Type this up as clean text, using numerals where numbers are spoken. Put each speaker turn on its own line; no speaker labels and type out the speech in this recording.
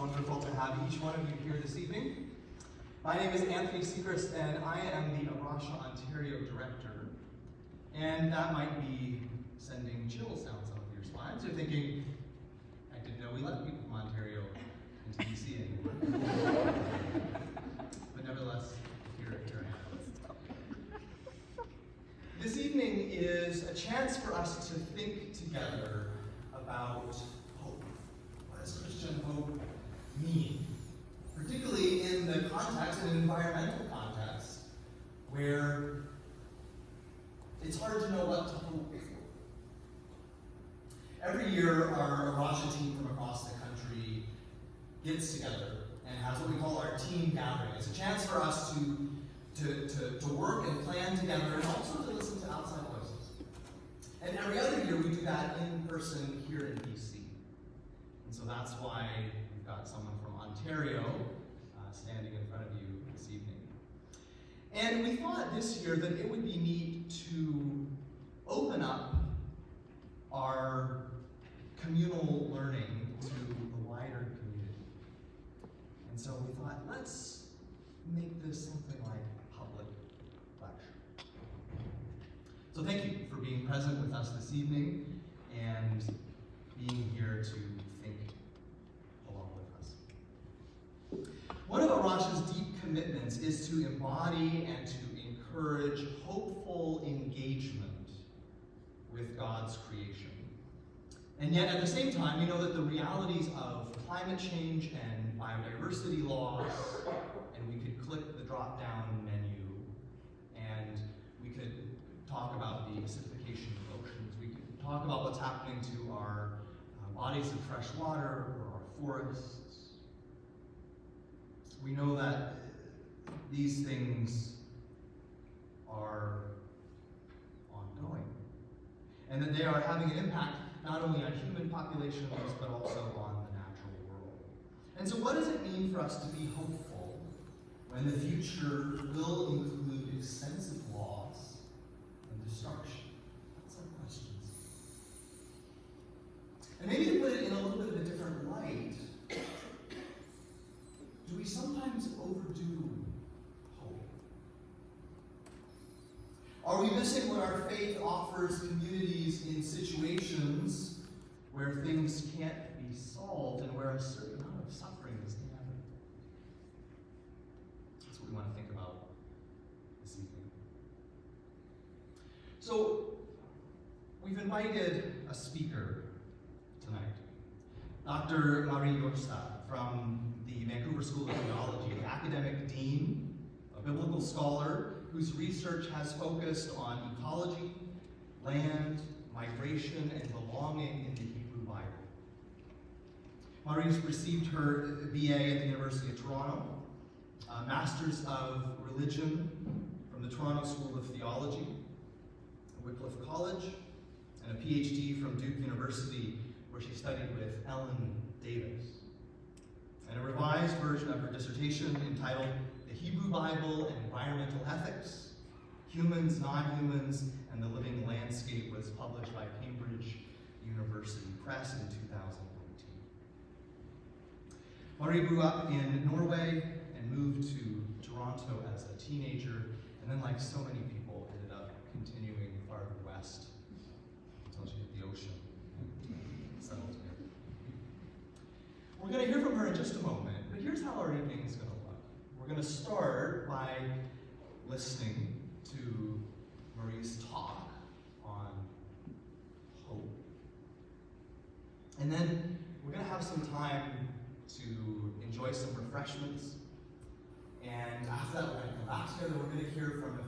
wonderful to have each one of you here this evening. My name is Anthony Sechrist, and I am the ROCHA Ontario Director. And that might be sending chills down some of your spines. You're thinking, I didn't know we let people from Ontario into BC anymore. But nevertheless, here I am. This evening is a chance for us to think together about hope. What does Christian hope mean? Particularly in the context, an environmental context, where it's hard to know what to hope for. Every year, our ROCHA team from across the country gets together and has what we call our team gathering. It's a chance for us to work and plan together and also to listen to outside voices. And every other year, we do that in person here in BC. And so that's why we've got someone from Ontario standing in front of you this evening. And we thought this year that it would be neat to open up our communal learning to the wider community. And so we thought, let's make this something like a public lecture. So thank you for being present with us this evening and being here to think along with us. One of ROCHA's deep commitments is to embody and to encourage hopeful engagement with God's creation. And yet at the same time, we know that the realities of climate change and biodiversity loss, and we could click the drop-down menu, and we could talk about the acidification of oceans, we could talk about what's happening to our bodies of fresh water or our forests. We know that these things are ongoing, and that they are having an impact not only on human populations, but also on the natural world. And so what does it mean for us to be hopeful when the future will include extensive loss and destruction? That's our questions. And maybe to put it in a little bit of a different light, do we sometimes overdo hope? Are we missing what our faith offers communities in situations where things can't be solved and where a certain amount of suffering is gathered? That's what we want to think about this evening. So, we've invited a speaker tonight, Dr. Joerstad from the Vancouver School of Theology, an academic dean, a biblical scholar whose research has focused on ecology, land, migration, and belonging in the Hebrew Bible. Marie's received her BA at the University of Toronto, a Master's of Religion from the Toronto School of Theology, Wycliffe College, and a PhD from Duke University, where she studied with Ellen Davis. And a revised version of her dissertation entitled The Hebrew Bible and Environmental Ethics, Humans, Non-Humans, and the Living Landscape was published by Cambridge University Press in 2019. Marie grew up in Norway and moved to Toronto as a teenager, and then like so many people, ended up continuing farther west until she hit the ocean and settled here. We're going to hear from her in just a moment, but here's how our evening is going to look. We're going to start by listening to Marie's talk on hope. And then we're going to have some time to enjoy some refreshments. And after that, we're going to come back together. We're going to hear from a